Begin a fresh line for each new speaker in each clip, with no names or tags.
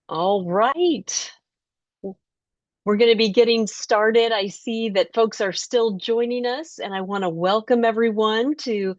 All right. We're going to be getting started. I see that folks are still joining us, and I want to welcome everyone to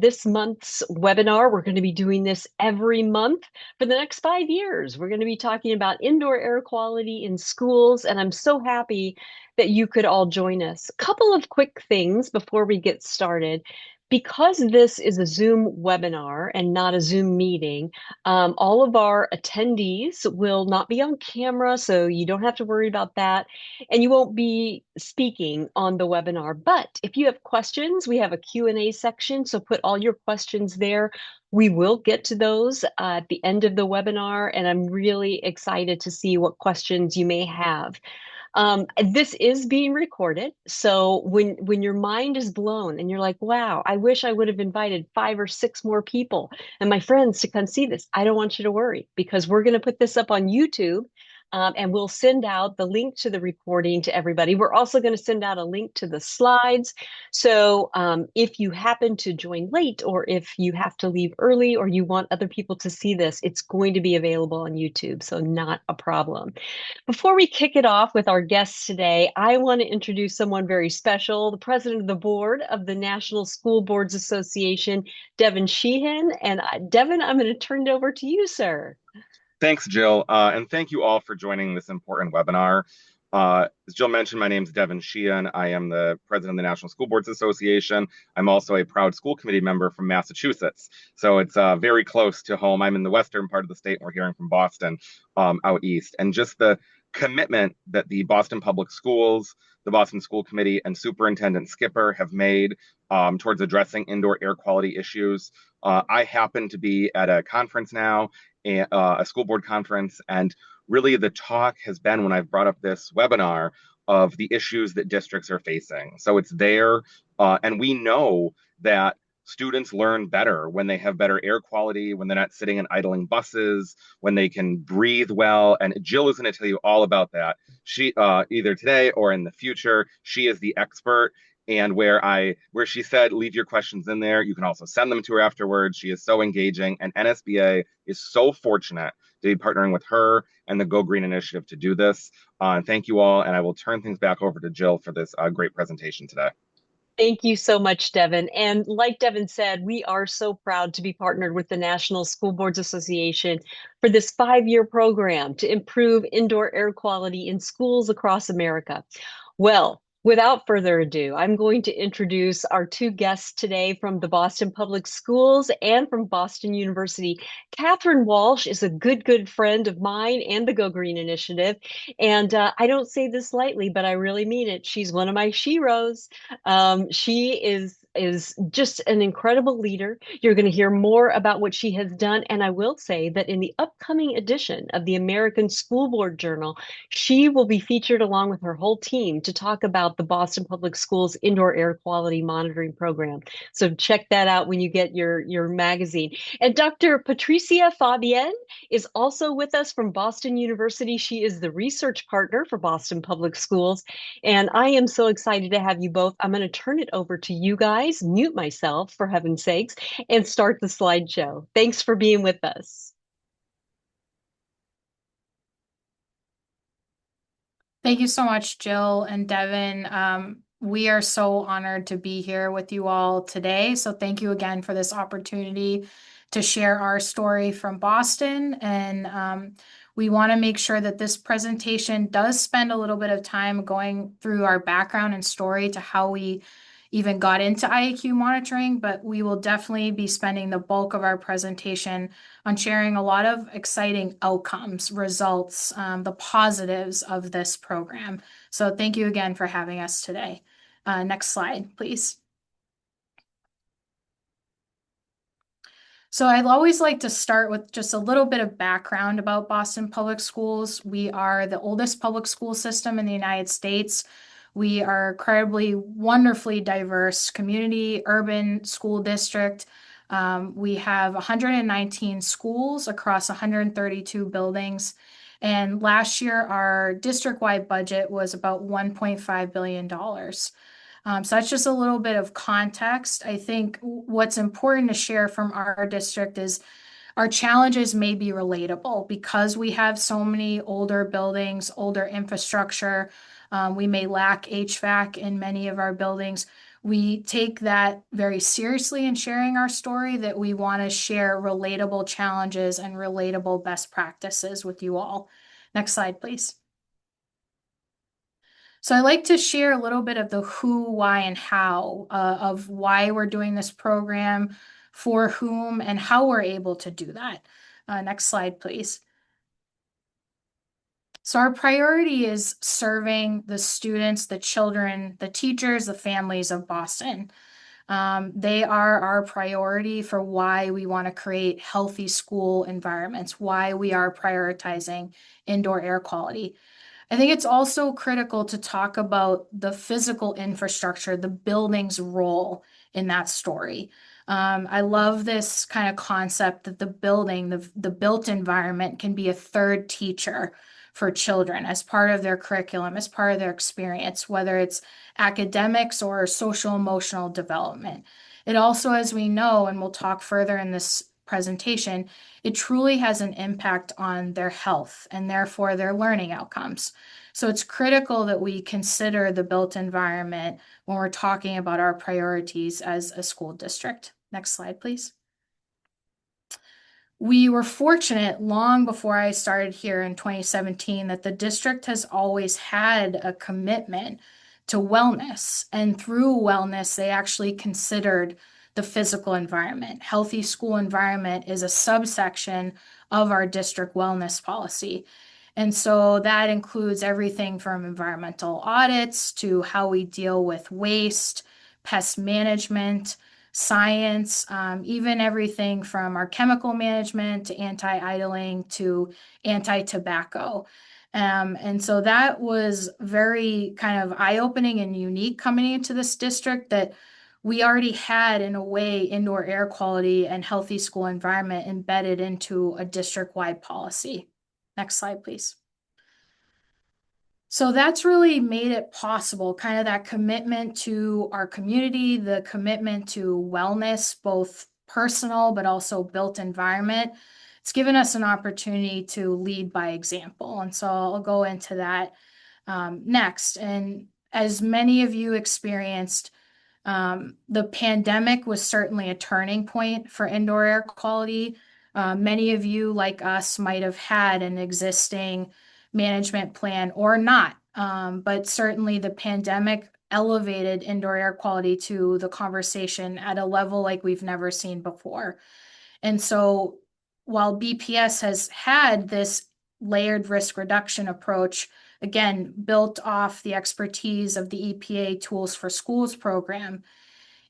this month's webinar. We're going to be doing this every month for the next 5 years. We're going to be talking about indoor air quality in schools, and I'm so happy that you could all join us. A couple of quick things before we get started. Because this is a Zoom webinar and not a Zoom meeting, all of our attendees will not be on camera, so you don't have to worry about that. And you won't be speaking on the webinar. But if you have questions, we have a Q&A section, so put all your questions there. We will get to those at the end of the webinar, and I'm really excited to see what questions you may have. This is being recorded, so when your mind is blown and you're like, "Wow, I wish I would have invited 5 or 6 more people and my friends to come see this," I don't want you to worry because we're going to put this up on YouTube. And we'll send out the link to the recording to everybody. We're also going to send out a link to the slides. So if you happen to join late, or if you have to leave early, or you want other people to see this, it's going to be available on YouTube. So not a problem. Before we kick it off with our guests today, I want to introduce someone very special, the president of the board of the National School Boards Association, Devin Sheehan. And Devin, I'm going to turn it over to you, sir.
Thanks, Jill, and thank you all for joining this important webinar. As Jill mentioned, my name is Devin Sheehan. I am the president of the National School Boards Association. I'm also a proud school committee member from Massachusetts, so it's very close to home. I'm in the western part of the state, and we're hearing from Boston out east. And just the commitment that the Boston Public Schools, the Boston School Committee, and Superintendent Skipper have made towards addressing indoor air quality issues. I happen to be at a conference now, a school board conference, and really the talk has been, when I've brought up this webinar, of the issues that districts are facing. So it's there, and we know that students learn better when they have better air quality, when they're not sitting in idling buses, when they can breathe well. And Jill is going to tell you all about that. She either today or in the future, she is the expert. And where she said, leave your questions in there, you can also send them to her afterwards. She is so engaging, and NSBA is so fortunate to be partnering with her and the Go Green Initiative to do this. Thank you all, and I will turn things back over to Jill for this great presentation today.
Thank you so much, Devin. And like Devin said, we are so proud to be partnered with the National School Boards Association for this 5-year program to improve indoor air quality in schools across America. Well, without further ado, I'm going to introduce our two guests today from the Boston Public Schools and from Boston University. Katherine Walsh is a good friend of mine and the Go Green Initiative. And I don't say this lightly, but I really mean it. She's one of my sheroes. She is just an incredible leader. You're going to hear more about what she has done. And I will say that in the upcoming edition of the American School Board Journal, she will be featured along with her whole team to talk about the Boston Public Schools Indoor Air Quality Monitoring Program. So check that out when you get your magazine. And Dr. Patricia Fabian is also with us from Boston University. She is the research partner for Boston Public Schools. And I am so excited to have you both. I'm going to turn it over to you guys, mute myself for heaven's sakes, and start the slideshow. Thanks for being with us.
Thank you so much, Jill and Devin. We are so honored to be here with you all today. So thank you again for this opportunity to share our story from Boston. And we want to make sure that this presentation does spend a little bit of time going through our background and story to how we even got into IAQ monitoring, but we will definitely be spending the bulk of our presentation on sharing a lot of exciting outcomes, results, the positives of this program. So thank you again for having us today. Next slide, please. So I'd always like to start with just a little bit of background about Boston Public Schools. We are the oldest public school system in the United States. We are incredibly, wonderfully diverse community, urban school district. We have 119 schools across 132 buildings. And last year, our district-wide budget was about $1.5 billion. So that's just a little bit of context. I think what's important to share from our district is Our challenges may be relatable because we have so many older buildings, older infrastructure. We may lack HVAC in many of our buildings. We take that very seriously in sharing our story, that we want to share relatable challenges and relatable best practices with you all. Next slide, please. So I like to share a little bit of the who, why, and how of why we're doing this program, for whom, and how we're able to do that. Next slide, please. So our priority is serving the students, the children, the teachers, the families of Boston. They are our priority for why we want to create healthy school environments, why we are prioritizing indoor air quality. I think it's also critical to talk about the physical infrastructure, the building's role in that story. I love this kind of concept that the building, the built environment can be a third teacher for children as part of their curriculum, as part of their experience, whether it's academics or social emotional development. It also, as we know, and we'll talk further in this presentation, it truly has an impact on their health and therefore their learning outcomes. So it's critical that we consider the built environment when we're talking about our priorities as a school district. Next slide, please. We were fortunate long before I started here in 2017 that the district has always had a commitment to wellness. And through wellness, they actually considered the physical environment. Healthy school environment is a subsection of our district wellness policy. And so that includes everything from environmental audits to how we deal with waste, pest management, science, even everything from our chemical management to anti-idling to anti-tobacco. And so that was very kind of eye-opening and unique coming into this district, that we already had, in a way, indoor air quality and healthy school environment embedded into a district-wide policy. Next slide, please. So that's really made it possible, kind of that commitment to our community, the commitment to wellness, both personal but also built environment. It's given us an opportunity to lead by example. And so I'll go into that next. And as many of you experienced, the pandemic was certainly a turning point for indoor air quality. Many of you, like us, might have had an existing management plan or not, but certainly the pandemic elevated indoor air quality to the conversation at a level like we've never seen before. And so while BPS has had this layered risk reduction approach, again, built off the expertise of the EPA Tools for Schools program,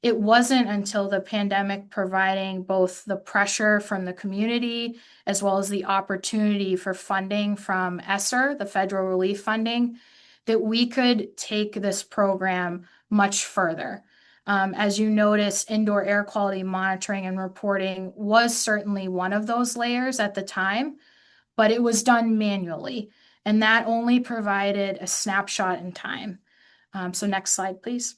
it wasn't until the pandemic providing both the pressure from the community as well as the opportunity for funding from ESSER, the federal relief funding, that we could take this program much further. As you notice, indoor air quality monitoring and reporting was certainly one of those layers at the time, but it was done manually, and that only provided a snapshot in time. So next slide, please.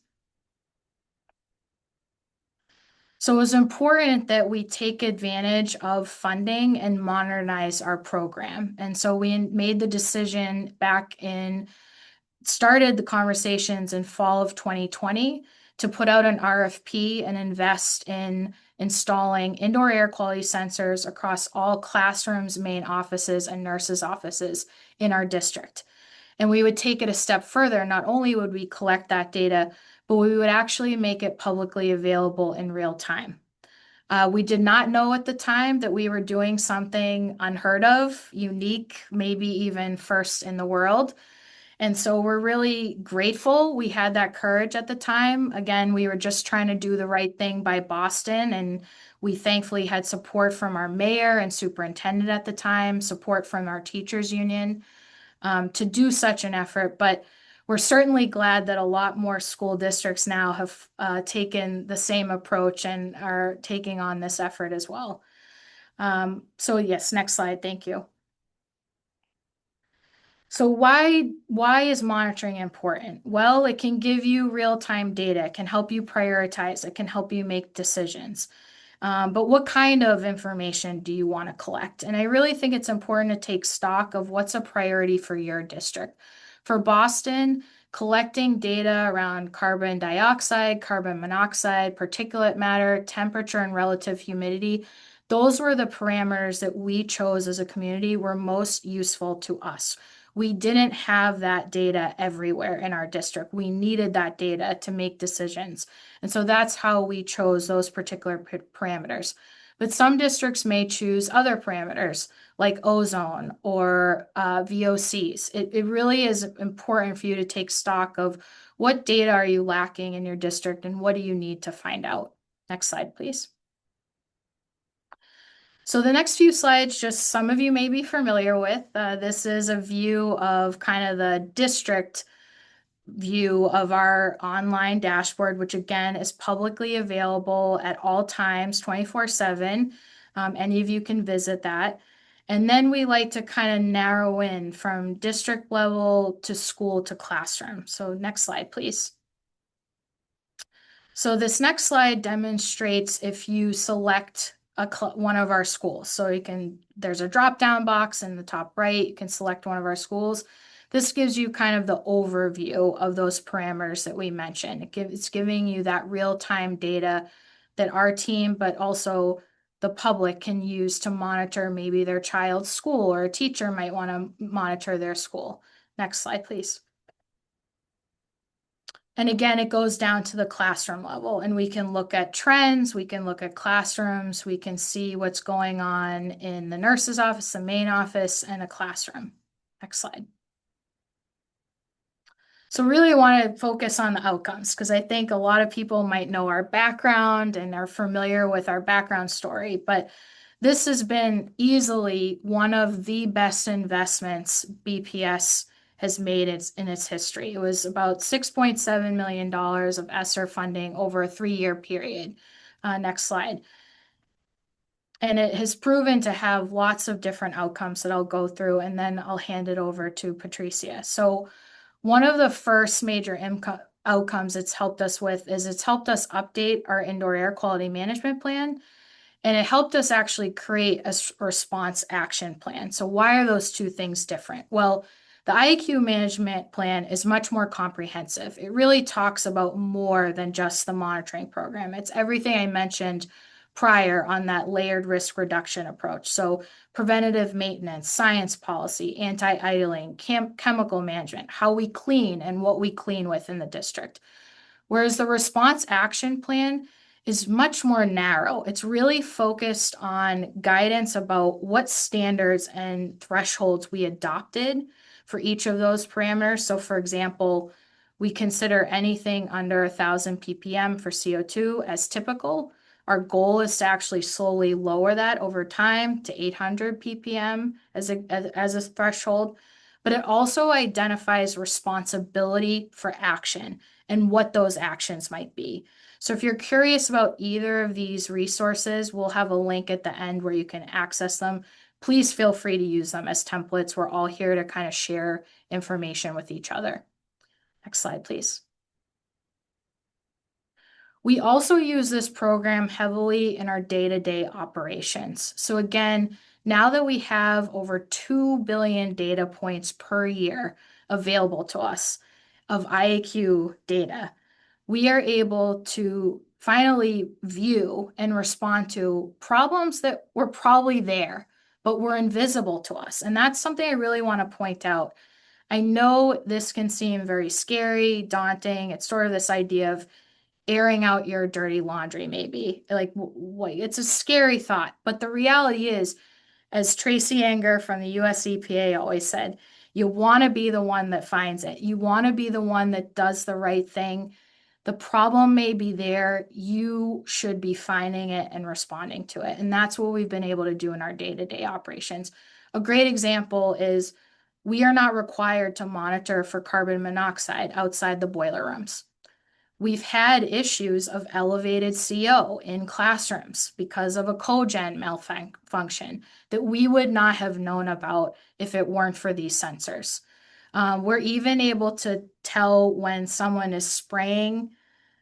So it was important that we take advantage of funding and modernize our program. And so we made the decision started the conversations in fall of 2020 to put out an RFP and invest in installing indoor air quality sensors across all classrooms, main offices, and nurses' offices in our district. And we would take it a step further. Not only would we collect that data, but we would actually make it publicly available in real time. We did not know at the time that we were doing something unheard of, unique, maybe even first in the world. And so we're really grateful we had that courage at the time. Again, we were just trying to do the right thing by Boston, and we thankfully had support from our mayor and superintendent at the time, support from our teachers union to do such an effort. But we're certainly glad that a lot more school districts now have taken the same approach and are taking on this effort as well. So yes, next slide. Thank you. So why is monitoring important? Well, it can give you real-time data. It can help you prioritize. It can help you make decisions. But what kind of information do you want to collect? And I really think it's important to take stock of what's a priority for your district. For Boston, collecting data around carbon dioxide, carbon monoxide, particulate matter, temperature, and relative humidity, those were the parameters that we chose as a community were most useful to us. We didn't have that data everywhere in our district. We needed that data to make decisions. And so that's how we chose those particular parameters. But some districts may choose other parameters like ozone or VOCs. It really is important for you to take stock of what data are you lacking in your district and what do you need to find out. Next slide, please. So the next few slides, just some of you may be familiar with. This is a view of kind of the district view of our online dashboard, which again is publicly available at all times, 24/7. Any of you can visit that. And then we like to kind of narrow in from district level to school to classroom. So next slide, please. So this next slide demonstrates if you select one of our schools. So there's a drop-down box in the top right, you can select one of our schools. This gives you kind of the overview of those parameters that we mentioned. It's giving you that real-time data that our team, but also the public can use to monitor maybe their child's school, or a teacher might want to monitor their school. Next slide, please. And again, it goes down to the classroom level, and we can look at trends, we can look at classrooms, we can see what's going on in the nurse's office, the main office, and a classroom. Next slide. So really want to focus on the outcomes, because I think a lot of people might know our background and are familiar with our background story, but this has been easily one of the best investments BPS has made in its history. It was about $6.7 million of ESSER funding over a 3-year period. Next slide. And it has proven to have lots of different outcomes that I'll go through, and then I'll hand it over to Patricia. So one of the first major outcomes it's helped us with is it's helped us update our indoor air quality management plan. And it helped us actually create a response action plan. So why are those two things different? Well, the IAQ management plan is much more comprehensive. It really talks about more than just the monitoring program. It's everything I mentioned prior on that layered risk reduction approach. So preventative maintenance, science policy, anti-idling, chemical management, how we clean and what we clean with in the district. Whereas the response action plan is much more narrow. It's really focused on guidance about what standards and thresholds we adopted for each of those parameters. So for example, we consider anything under 1,000 ppm for CO2 as typical. Our goal is to actually slowly lower that over time to 800 ppm as a threshold. But it also identifies responsibility for action and what those actions might be. So if you're curious about either of these resources, we'll have a link at the end where you can access them. Please feel free to use them as templates. We're all here to kind of share information with each other. Next slide, please. We also use this program heavily in our day-to-day operations. So again, now that we have over 2 billion data points per year available to us of IAQ data, we are able to finally view and respond to problems that were probably there, but were invisible to us. And that's something I really want to point out. I know this can seem very scary, daunting. It's sort of this idea of airing out your dirty laundry, maybe. Like, it's a scary thought. But the reality is, as Tracy Anger from the US EPA always said, you want to be the one that finds it. You want to be the one that does the right thing. The problem may be there. You should be finding it and responding to it. And that's what we've been able to do in our day-to-day operations. A great example is we are not required to monitor for carbon monoxide outside the boiler rooms. We've had issues of elevated CO in classrooms because of a cogen malfunction that we would not have known about if it weren't for these sensors. We're even able to tell when someone is spraying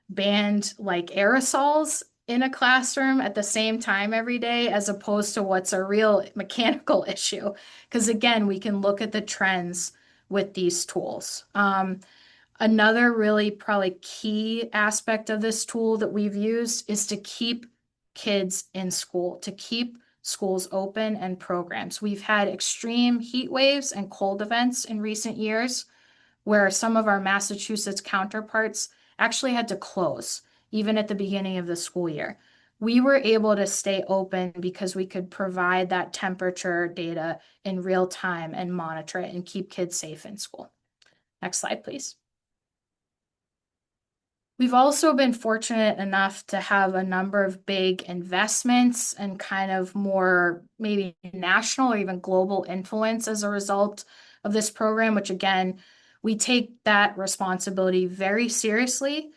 banned like aerosols in a classroom at the same time every day as opposed to what's a real mechanical issue. Because again, we can look at the trends with these tools. Another really probably key aspect of this tool that we've used is to keep kids in school, to keep schools open and programs. We've had extreme heat waves and cold events in recent years where some of our Massachusetts counterparts actually had to close, even at the beginning of the school year. We were able to stay open because we could provide that temperature data in real time and monitor it and keep kids safe in school. Next slide, please. We've also been fortunate enough to have a number of big investments and kind of more maybe national or even global influence as a result of this program, which again, we take that responsibility very seriously.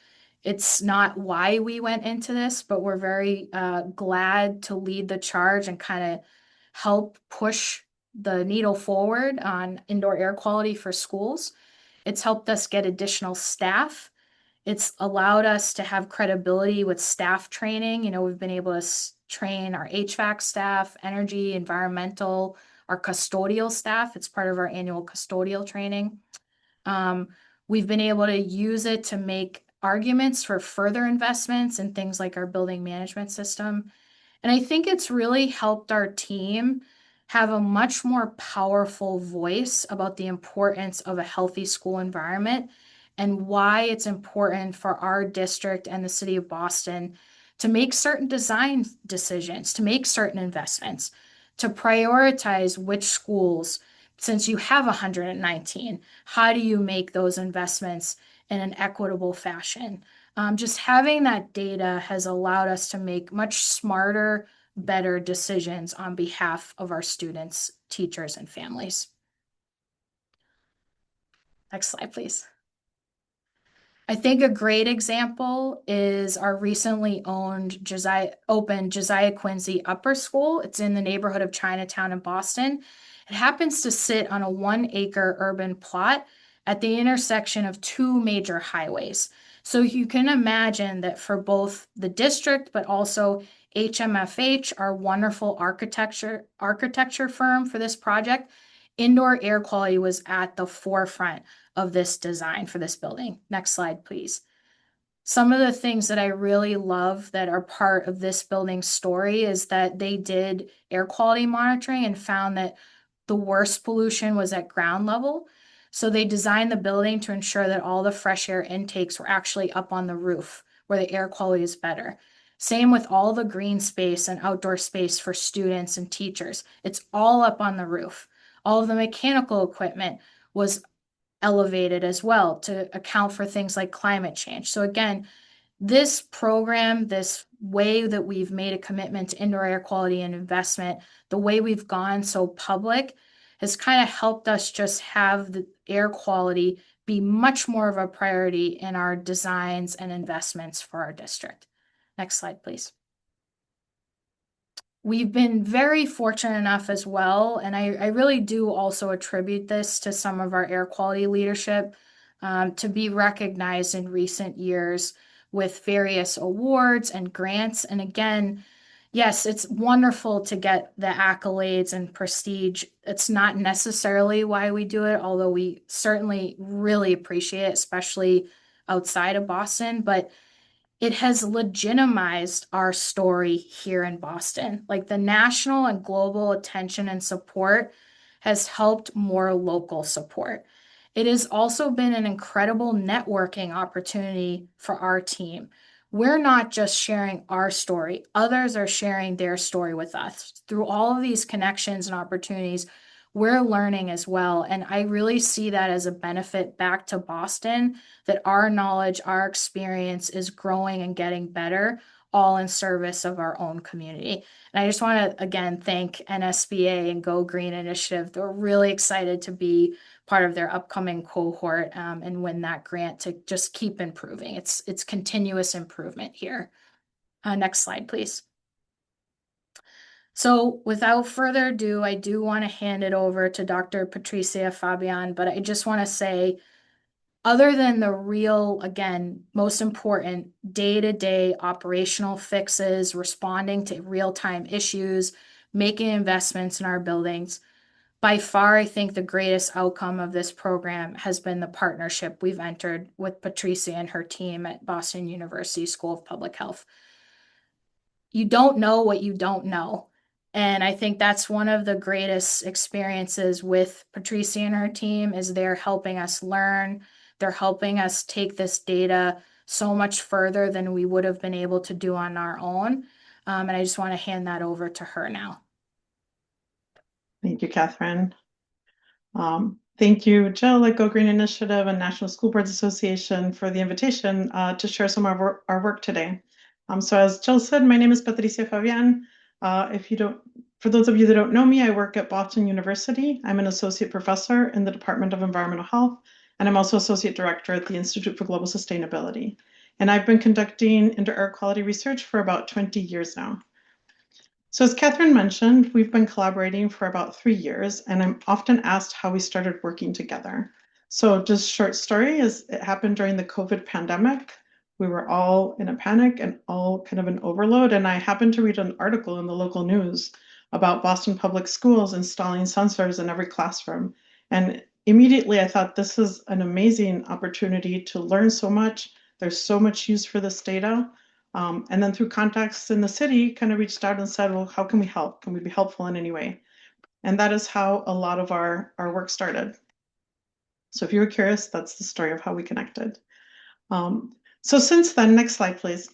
It's not why we went into this, but we're very glad to lead the charge and kind of help push the needle forward on indoor air quality for schools. It's helped us get additional staff. It's allowed us to have credibility with staff training. You know, we've been able to train our HVAC staff, energy, environmental, our custodial staff. It's part of our annual custodial training. We've been able to use it to make arguments for further investments in things like our building management system. And I think it's really helped our team have a much more powerful voice about the importance of a healthy school environment and why it's important for our district and the city of Boston to make certain design decisions, to make certain investments, to prioritize which schools, since you have 119, how do you make those investments in an equitable fashion? Just having that data has allowed us to make much smarter, better decisions on behalf of our students, teachers, and families. Next slide, please. I think a great example is our recently opened Josiah Quincy Upper School. It's in the neighborhood of Chinatown in Boston. It happens to sit on a 1-acre urban plot at the intersection of two major highways. So you can imagine that for both the district, but also HMFH, our wonderful architecture firm for this project, indoor air quality was at the forefront of this design for this building. Next slide, please. Some of the things that I really love that are part of this building's story is that they did air quality monitoring and found that the worst pollution was at ground level. So they designed the building to ensure that all the fresh air intakes were actually up on the roof where the air quality is better. Same with all the green space and outdoor space for students and teachers. It's all up on the roof. All of the mechanical equipment was elevated as well to account for things like climate change. So again, this program, this way that we've made a commitment to indoor air quality and investment, the way we've gone so public has kind of helped us just have the air quality be much more of a priority in our designs and investments for our district. Next slide, please. We've been very fortunate enough as well, and I really do also attribute this to some of our air quality leadership to be recognized in recent years with various awards and grants. And again, yes, it's wonderful to get the accolades and prestige. It's not necessarily why we do it, although we certainly really appreciate it, especially outside of Boston. But it has legitimized our story here in Boston. Like the national and global attention and support has helped more local support. It has also been an incredible networking opportunity for our team. We're not just sharing our story, others are sharing their story with us. Through all of these connections and opportunities, we're learning as well. And I really see that as a benefit back to Boston, that our knowledge, our experience is growing and getting better, all in service of our own community. And I just want to, again, thank NSBA and Go Green Initiative. They're really excited to be part of their upcoming cohort and win that grant to just keep improving. It's continuous improvement here. Next slide, please. So without further ado, I do want to hand it over to Dr. Patricia Fabian, but I just want to say other than the real, again, most important day-to-day operational fixes, responding to real-time issues, making investments in our buildings, by far, I think the greatest outcome of this program has been the partnership we've entered with Patricia and her team at Boston University School of Public Health. You don't know what you don't know. And I think that's one of the greatest experiences with Patricia and her team is they're helping us learn. They're helping us take this data so much further than we would have been able to do on our own. And I just want to hand that over to her now.
Thank you, Catherine. Thank you, Jill at Go Green Initiative and National School Boards Association for the invitation to share some of our work today. So as Jill said, my name is Patricia Fabian. For those of you that don't know me, I work at Boston University. I'm an associate professor in the Department of Environmental Health, and I'm also associate director at the Institute for Global Sustainability. And I've been conducting indoor air quality research for about 20 years now. So as Catherine mentioned, we've been collaborating for about 3 years, and I'm often asked how we started working together. So just short story is it happened during the COVID pandemic. We were all in a panic and all kind of an overload. And I happened to read an article in the local news about Boston Public Schools installing sensors in every classroom. And immediately I thought this is an amazing opportunity to learn so much. There's so much use for this data. And then through contacts in the city, kind of reached out and said, well, how can we help? Can we be helpful in any way? And that is how a lot of our work started. So if you were curious, that's the story of how we connected. So since then, next slide, please.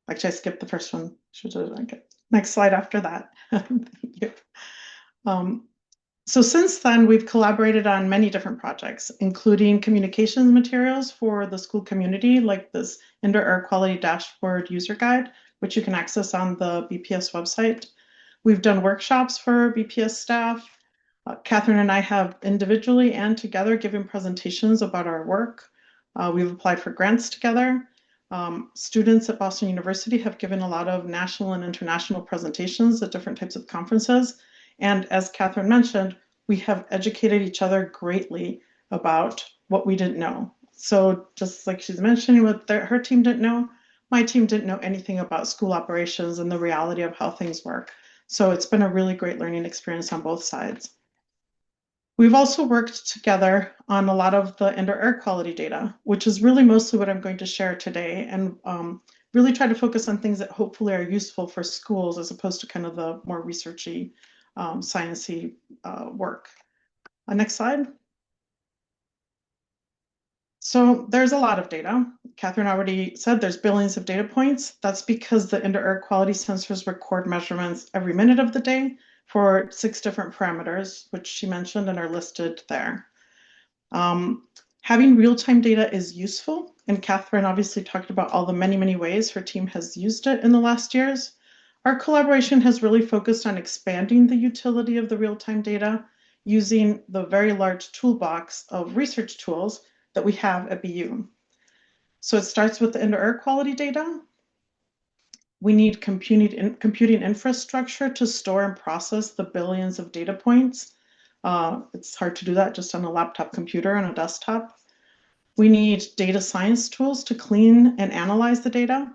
Actually, I skipped the first one. Next slide after that. Thank you. So since then, we've collaborated on many different projects, including communications materials for the school community, like this Indoor Air Quality Dashboard user guide, which you can access on the BPS website. We've done workshops for BPS staff. Catherine and I have individually and together given presentations about our work. We've applied for grants together. Students at Boston University have given a lot of national and international presentations at different types of conferences. And as Catherine mentioned, we have educated each other greatly about what we didn't know. So just like she's mentioning what her team didn't know, my team didn't know anything about school operations and the reality of how things work. So it's been a really great learning experience on both sides. We've also worked together on a lot of the indoor air quality data, which is really mostly what I'm going to share today, and really try to focus on things that hopefully are useful for schools as opposed to kind of the more researchy, sciencey work. Next slide. So there's a lot of data. Catherine already said there's billions of data points. That's because the indoor air quality sensors record measurements every minute of the day for 6 different parameters, which she mentioned and are listed there. Having real-time data is useful, and Catherine obviously talked about all the many, many ways her team has used it in the last years. Our collaboration has really focused on expanding the utility of the real-time data using the very large toolbox of research tools that we have at BU. So it starts with the indoor air quality data. We need computing infrastructure to store and process the billions of data points. It's hard to do that just on a laptop computer and a desktop. We need data science tools to clean and analyze the data,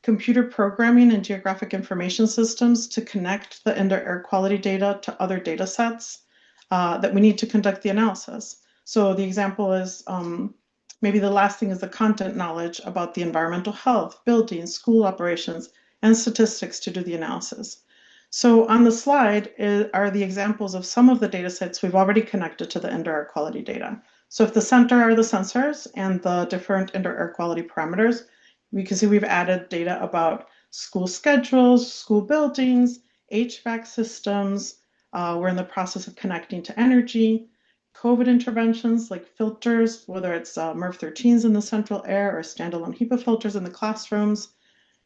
computer programming and geographic information systems to connect the indoor air quality data to other data sets that we need to conduct the analysis. So the example is maybe the last thing is the content knowledge about the environmental health, buildings, school operations, and statistics to do the analysis. So on the slide are the examples of some of the data sets we've already connected to the indoor air quality data. So if the center are the sensors and the different indoor air quality parameters, we can see we've added data about school schedules, school buildings, HVAC systems. We're in the process of connecting to energy, COVID interventions like filters, whether it's MERV 13s in the central air or standalone HEPA filters in the classrooms,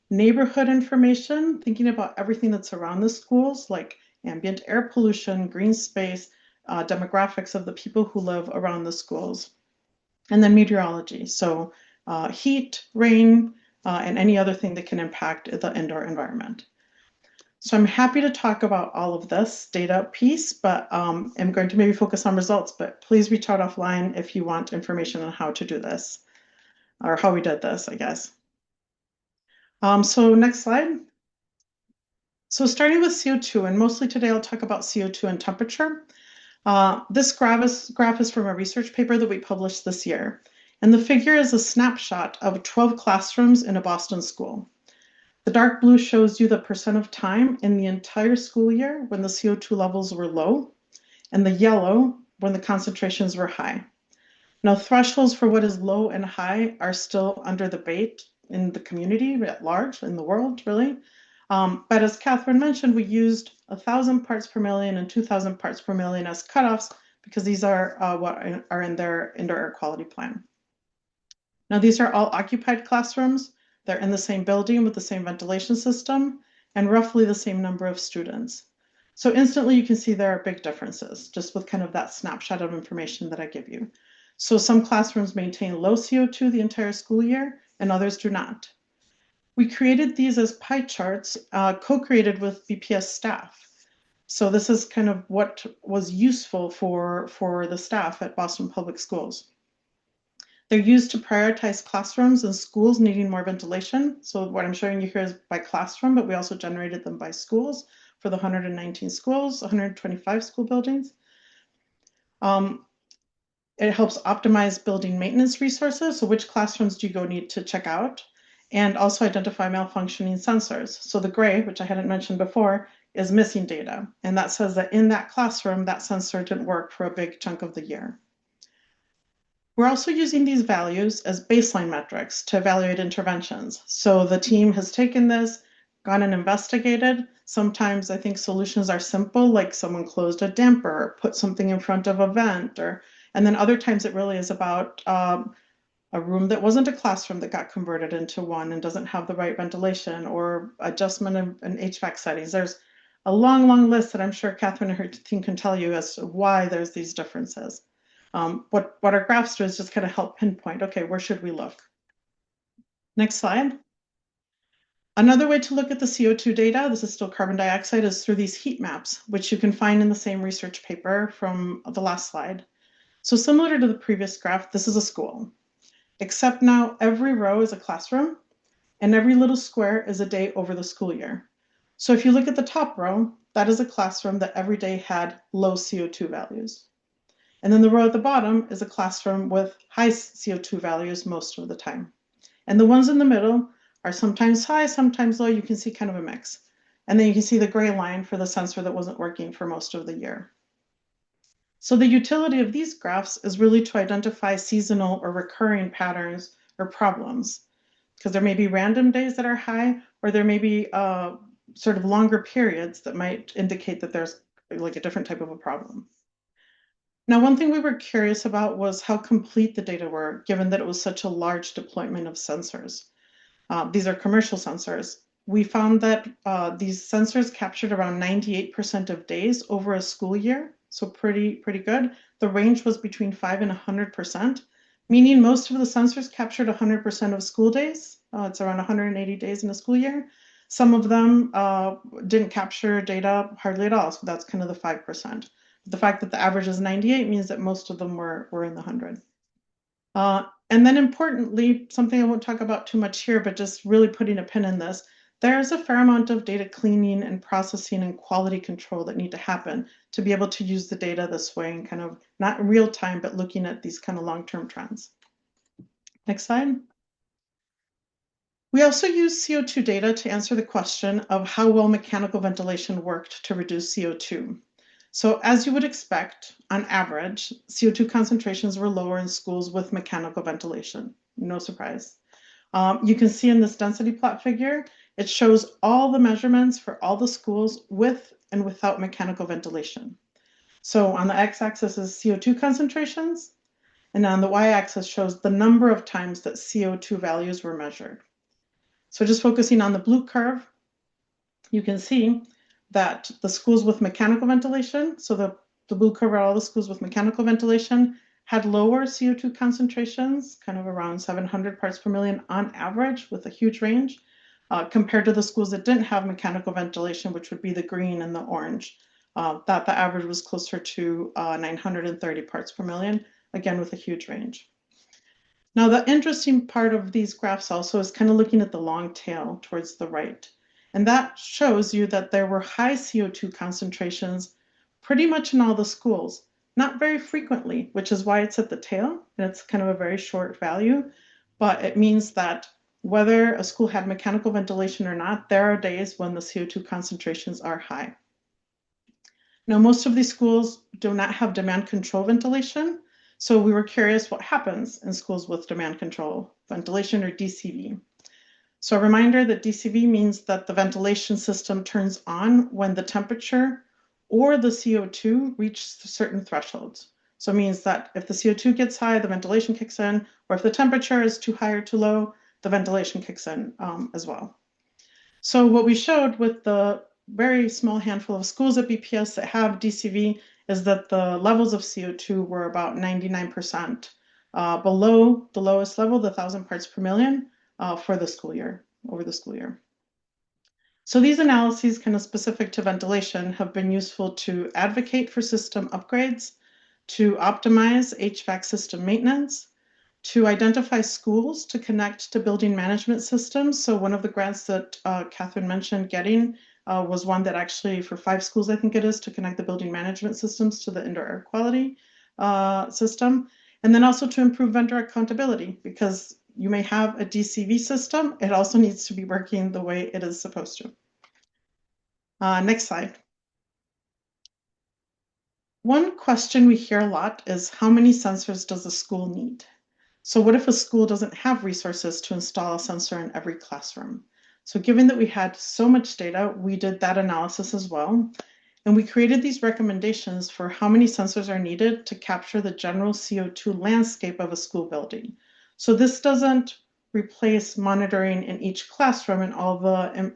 neighborhood information, thinking about everything that's around the schools, like ambient air pollution, green space, demographics of the people who live around the schools, and then meteorology. So heat, rain, and any other thing that can impact the indoor environment. So I'm happy to talk about all of this data piece, but I'm going to maybe focus on results, but please reach out offline if you want information on how to do this, or how we did this, I guess. So next slide. So starting with CO2, and mostly today I'll talk about CO2 and temperature. This graph is from a research paper that we published this year. And the figure is a snapshot of 12 classrooms in a Boston school. The dark blue shows you the percent of time in the entire school year when the CO2 levels were low, and the yellow when the concentrations were high. Now, thresholds for what is low and high are still under debate in the community at large, in the world, really. But as Katherine mentioned, we used 1,000 parts per million and 2,000 parts per million as cutoffs because these are what are in their indoor air quality plan. Now, these are all occupied classrooms. They're in the same building with the same ventilation system and roughly the same number of students. So instantly you can see there are big differences just with kind of that snapshot of information that I give you. So some classrooms maintain low CO2 the entire school year and others do not. We created these as pie charts, co-created with BPS staff. So this is kind of what was useful for the staff at Boston Public Schools. They're used to prioritize classrooms and schools needing more ventilation. So what I'm showing you here is by classroom, but we also generated them by schools for the 119 schools, 125 school buildings. It helps optimize building maintenance resources. So which classrooms do you go need to check out? And also identify malfunctioning sensors. So the gray, which I hadn't mentioned before, is missing data. And that says that in that classroom, that sensor didn't work for a big chunk of the year. We're also using these values as baseline metrics to evaluate interventions. So the team has taken this, gone and investigated. Sometimes I think solutions are simple, like someone closed a damper or put something in front of a vent, and then other times it really is about a room that wasn't a classroom that got converted into one and doesn't have the right ventilation or adjustment in HVAC settings. There's a long, long list that I'm sure Katherine and her team can tell you as to why there's these differences. What our graphs do is just kind of help pinpoint, okay, where should we look? Next slide. Another way to look at the CO2 data, this is still carbon dioxide, is through these heat maps, which you can find in the same research paper from the last slide. So similar to the previous graph, this is a school, except now every row is a classroom and every little square is a day over the school year. So if you look at the top row, that is a classroom that every day had low CO2 values. And then the row at the bottom is a classroom with high CO2 values most of the time. And the ones in the middle are sometimes high, sometimes low. You can see kind of a mix. And then you can see the gray line for the sensor that wasn't working for most of the year. So the utility of these graphs is really to identify seasonal or recurring patterns or problems, because there may be random days that are high, or there may be sort of longer periods that might indicate that there's like a different type of a problem. Now, one thing we were curious about was how complete the data were, given that it was such a large deployment of sensors. These are commercial sensors. We found that these sensors captured around 98% of days over a school year, so pretty good. The range was between 5 and 100%, meaning most of the sensors captured 100% of school days. It's around 180 days in a school year. Some of them didn't capture data hardly at all, so that's kind of the 5%. The fact that the average is 98 means that most of them were in the 100. And then importantly, something I won't talk about too much here, but just really putting a pin in this, there's a fair amount of data cleaning and processing and quality control that need to happen to be able to use the data this way and kind of not in real time, but looking at these kind of long-term trends. Next slide. We also use CO2 data to answer the question of how well mechanical ventilation worked to reduce CO2. So as you would expect, on average, CO2 concentrations were lower in schools with mechanical ventilation. No surprise. You can see in this density plot figure, it shows all the measurements for all the schools with and without mechanical ventilation. So on the x-axis is CO2 concentrations, and on the y-axis shows the number of times that CO2 values were measured. So just focusing on the blue curve, you can see that the schools with mechanical ventilation, so the blue curve are all the schools with mechanical ventilation, had lower CO2 concentrations, kind of around 700 parts per million on average with a huge range. compared to the schools that didn't have mechanical ventilation, which would be the green and the orange. That the average was closer to 930 parts per million, again with a huge range. Now, the interesting part of these graphs also is kind of looking at the long tail towards the right. And that shows you that there were high CO2 concentrations pretty much in all the schools, not very frequently, which is why it's at the tail, and it's kind of a very short value, but it means that whether a school had mechanical ventilation or not, there are days when the CO2 concentrations are high. Now, most of these schools do not have demand control ventilation, so we were curious what happens in schools with demand control ventilation, or DCV. So a reminder that DCV means that the ventilation system turns on when the temperature or the CO2 reach certain thresholds. So it means that if the CO2 gets high, the ventilation kicks in, or if the temperature is too high or too low, the ventilation kicks in as well. So what we showed with the very small handful of schools at BPS that have DCV is that the levels of CO2 were about 99% below the lowest level, the 1,000 parts per million, for the school year, over the school year. So these analyses, kind of specific to ventilation, have been useful to advocate for system upgrades, to optimize HVAC system maintenance, to identify schools to connect to building management systems. So one of the grants that Katherine mentioned getting was one that actually for 5 schools, I think it is, to connect the building management systems to the indoor air quality system. And then also to improve vendor accountability, because you may have a DCV system, it also needs to be working the way it is supposed to. Next slide. One question we hear a lot is, how many sensors does a school need? So what if a school doesn't have resources to install a sensor in every classroom? So given that we had so much data, we did that analysis as well. And we created these recommendations for how many sensors are needed to capture the general CO2 landscape of a school building. So this doesn't replace monitoring in each classroom and all the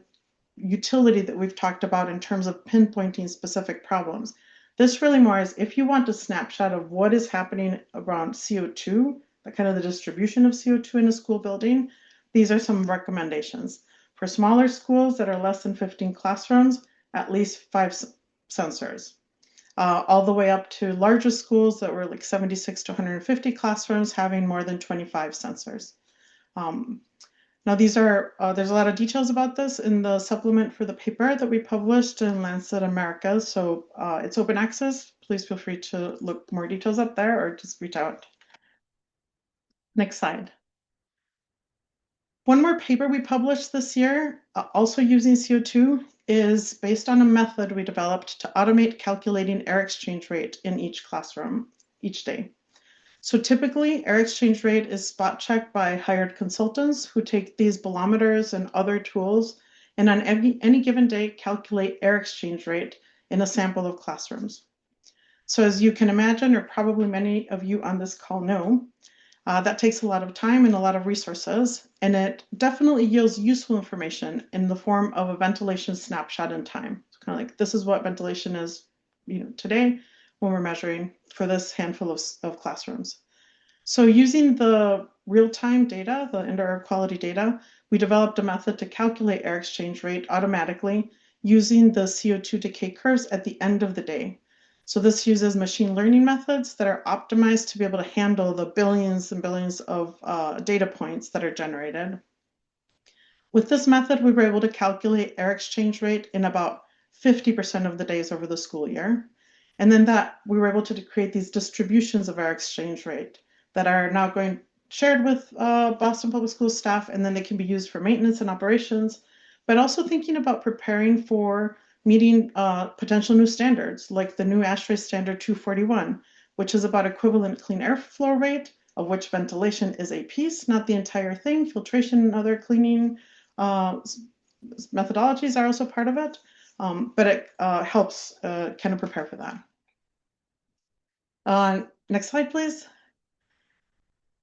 utility that we've talked about in terms of pinpointing specific problems. This really more is if you want a snapshot of what is happening around CO2, kind of the distribution of CO2 in a school building, these are some recommendations. For smaller schools that are less than 15 classrooms, at least 5 sensors. All the way up to larger schools that were like 76 to 150 classrooms, having more than 25 sensors. Now these are, there's a lot of details about this in the supplement for the paper that we published in Lancet America. So it's open access. Please feel free to look more details up there or just reach out. Next slide. One more paper we published this year, also using CO2, is based on a method we developed to automate calculating air exchange rate in each classroom each day. So typically, air exchange rate is spot checked by hired consultants who take these bolometers and other tools and on any given day calculate air exchange rate in a sample of classrooms. So as you can imagine, or probably many of you on this call know, that takes a lot of time and a lot of resources, and it definitely yields useful information in the form of a ventilation snapshot in time. It's kind of like, this is what ventilation is, today when we're measuring for this handful of classrooms. So using the real-time data, the indoor air quality data, we developed a method to calculate air exchange rate automatically using the CO2 decay curves at the end of the day. So this uses machine learning methods that are optimized to be able to handle the billions and billions of data points that are generated. With this method, we were able to calculate air exchange rate in about 50% of the days over the school year. And then that we were able to create these distributions of air exchange rate that are now shared with Boston Public Schools staff, and then they can be used for maintenance and operations, but also thinking about preparing for meeting potential new standards, like the new ASHRAE standard 241, which is about equivalent clean air flow rate, of which ventilation is a piece, not the entire thing. Filtration and other cleaning methodologies are also part of it, but it helps kind of prepare for that. Next slide, please.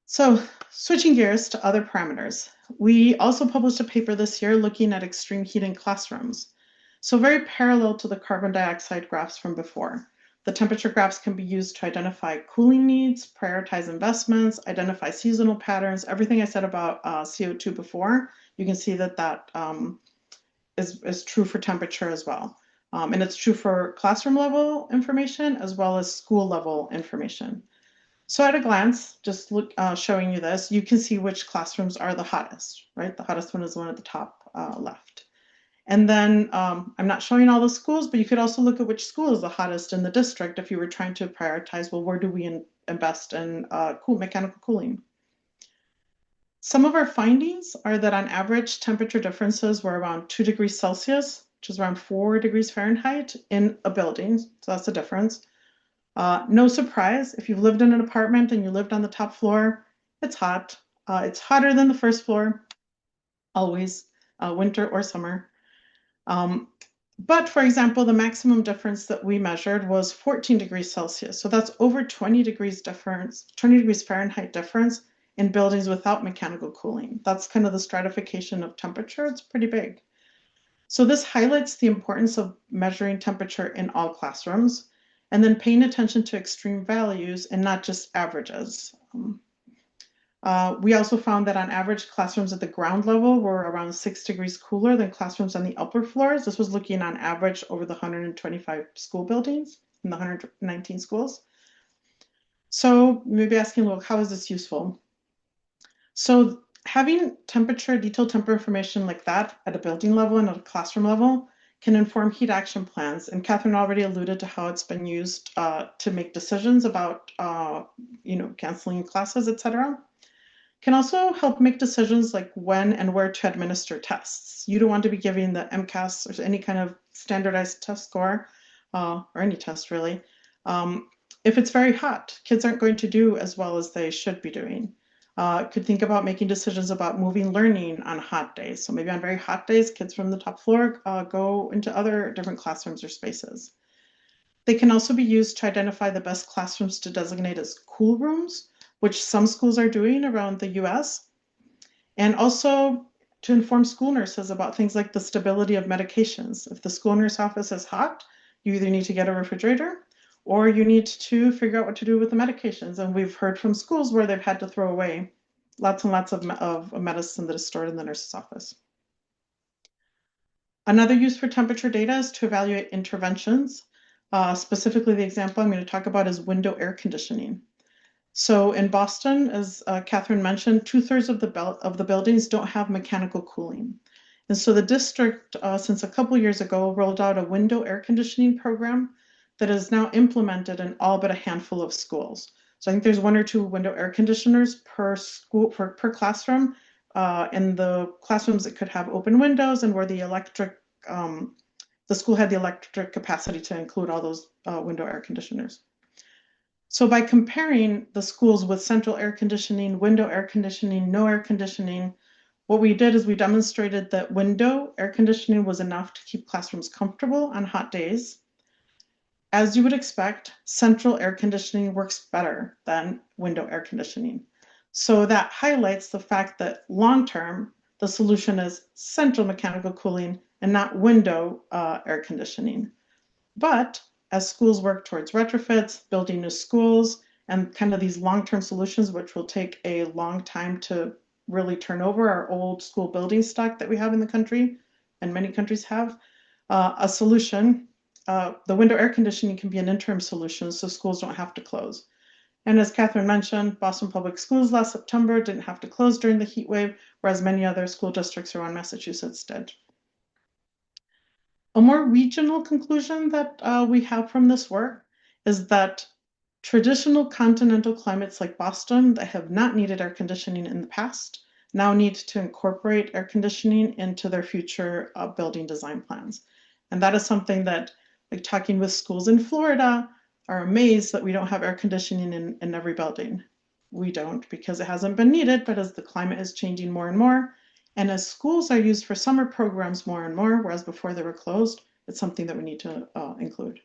So switching gears to other parameters, we also published a paper this year looking at extreme heat in classrooms. So very parallel to the carbon dioxide graphs from before. The temperature graphs can be used to identify cooling needs, prioritize investments, identify seasonal patterns, everything I said about CO2 before, you can see that is true for temperature as well. And it's true for classroom level information as well as school level information. So at a glance, just showing you this, you can see which classrooms are the hottest, right? The hottest one is the one at the top left. And then I'm not showing all the schools, but you could also look at which school is the hottest in the district if you were trying to prioritize, well, where do we invest in mechanical cooling? Some of our findings are that on average, temperature differences were around 2 degrees Celsius, which is around 4 degrees Fahrenheit in a building. So that's the difference. No surprise, if you've lived in an apartment and you lived on the top floor, it's hot. It's hotter than the first floor, always, winter or summer. But for example, the maximum difference that we measured was 14 degrees Celsius. So that's over 20 degrees difference, 20 degrees Fahrenheit difference in buildings without mechanical cooling. That's kind of the stratification of temperature. It's pretty big. So this highlights the importance of measuring temperature in all classrooms and then paying attention to extreme values and not just averages. We also found that on average, classrooms at the ground level were around 6 degrees cooler than classrooms on the upper floors. This was looking on average over the 125 school buildings in the 119 schools. So maybe asking, well, how is this useful? So having detailed temperature information like that at a building level and at a classroom level can inform heat action plans. And Katherine already alluded to how it's been used to make decisions about, canceling classes, et cetera. Can also help make decisions like when and where to administer tests. You don't want to be giving the MCAS or any kind of standardized test score, or any test really. If it's very hot, kids aren't going to do as well as they should be doing. Could think about making decisions about moving learning on hot days. So maybe on very hot days, kids from the top floor go into other different classrooms or spaces. They can also be used to identify the best classrooms to designate as cool rooms, which some schools are doing around the US, and also to inform school nurses about things like the stability of medications. If the school nurse office is hot, you either need to get a refrigerator or you need to figure out what to do with the medications. And we've heard from schools where they've had to throw away lots and lots of medicine that is stored in the nurse's office. Another use for temperature data is to evaluate interventions. Specifically, the example I'm going to talk about is window air conditioning. So in Boston, as Katherine mentioned, 2/3 of the buildings don't have mechanical cooling. And so the district, since a couple years ago, rolled out a window air conditioning program that is now implemented in all but a handful of schools. So I think there's 1 or 2 window air conditioners per school, per classroom. In the classrooms that could have open windows and where the school had the electric capacity to include all those window air conditioners. So by comparing the schools with central air conditioning, window air conditioning, no air conditioning, what we did is we demonstrated that window air conditioning was enough to keep classrooms comfortable on hot days. As you would expect, central air conditioning works better than window air conditioning. So that highlights the fact that long-term, the solution is central mechanical cooling and not window air conditioning. But as schools work towards retrofits, building new schools, and kind of these long-term solutions, which will take a long time to really turn over our old school building stock that we have in the country, and many countries have, a solution, the window air conditioning can be an interim solution so schools don't have to close. And as Katherine mentioned, Boston Public Schools last September didn't have to close during the heat wave, whereas many other school districts around Massachusetts did. A more regional conclusion that we have from this work is that traditional continental climates like Boston that have not needed air conditioning in the past now need to incorporate air conditioning into their future building design plans. And that is something that, like talking with schools in Florida, are amazed that we don't have air conditioning in every building. We don't because it hasn't been needed, but as the climate is changing more and more, and as schools are used for summer programs more and more, whereas before they were closed, it's something that we need to include.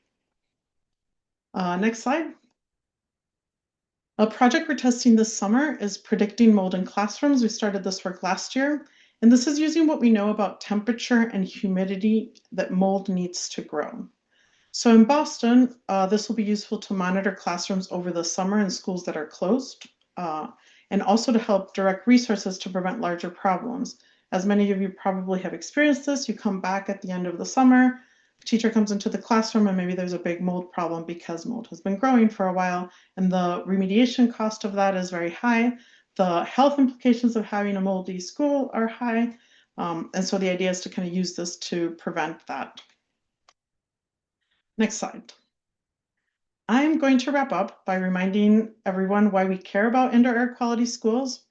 Next slide. A project we're testing this summer is predicting mold in classrooms. We started this work last year, and this is using what we know about temperature and humidity that mold needs to grow. So in Boston, this will be useful to monitor classrooms over the summer in schools that are closed, and also to help direct resources to prevent larger problems. As many of you probably have experienced this, you come back at the end of the summer, teacher comes into the classroom and maybe there's a big mold problem because mold has been growing for a while and the remediation cost of that is very high. The health implications of having a moldy school are high. And so the idea is to kind of use this to prevent that. Next slide. I'm going to wrap up by reminding everyone why we care about indoor air quality schools.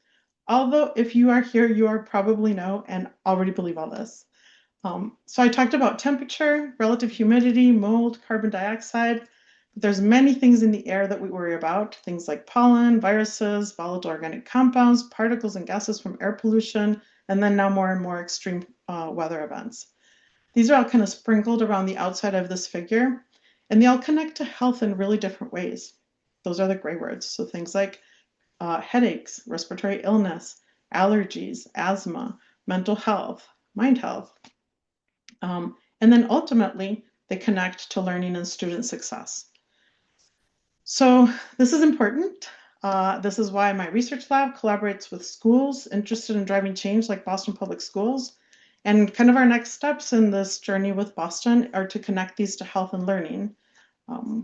Although if you are here, you are probably know and already believe all this. So I talked about temperature, relative humidity, mold, carbon dioxide. But there's many things in the air that we worry about, things like pollen, viruses, volatile organic compounds, particles and gases from air pollution, and then now more and more extreme weather events. These are all kind of sprinkled around the outside of this figure, and they all connect to health in really different ways. Those are the gray words. So things like headaches, respiratory illness, allergies, asthma, mental health, mind health. And then ultimately, they connect to learning and student success. So this is important. This is why my research lab collaborates with schools interested in driving change like Boston Public Schools. And kind of our next steps in this journey with Boston are to connect these to health and learning. I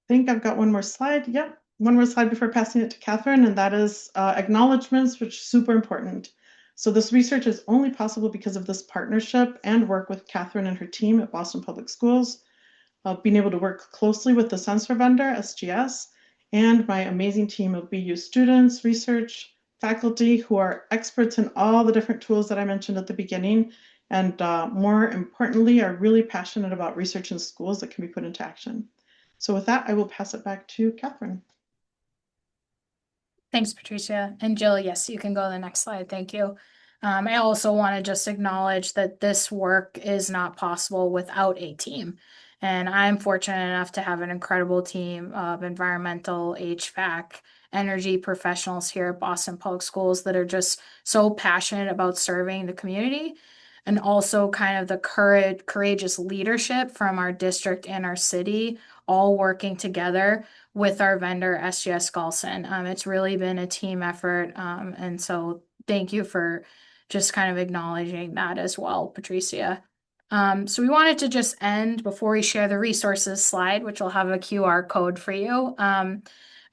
think I've got one more slide. Yep, one more slide before passing it to Katherine, and that is acknowledgements, which is super important. So this research is only possible because of this partnership and work with Katherine and her team at Boston Public Schools, being able to work closely with the sensor vendor, SGS, and my amazing team of BU students, research, faculty who are experts in all the different tools that I mentioned at the beginning, and more importantly, are really passionate about research in schools that can be put into action. So with that, I will pass it back to Katherine.
Thanks, Patricia. And Jill, yes, you can go to the next slide. Thank you. I also want to just acknowledge that this work is not possible without a team. And I'm fortunate enough to have an incredible team of environmental, HVAC, energy professionals here at Boston Public Schools that are just so passionate about serving the community, and also kind of the courageous leadership from our district and our city, all working together with our vendor, SGS Galson. It's really been a team effort. And so thank you for just kind of acknowledging that as well, Patricia. So we wanted to just end before we share the resources slide, which will have a QR code for you.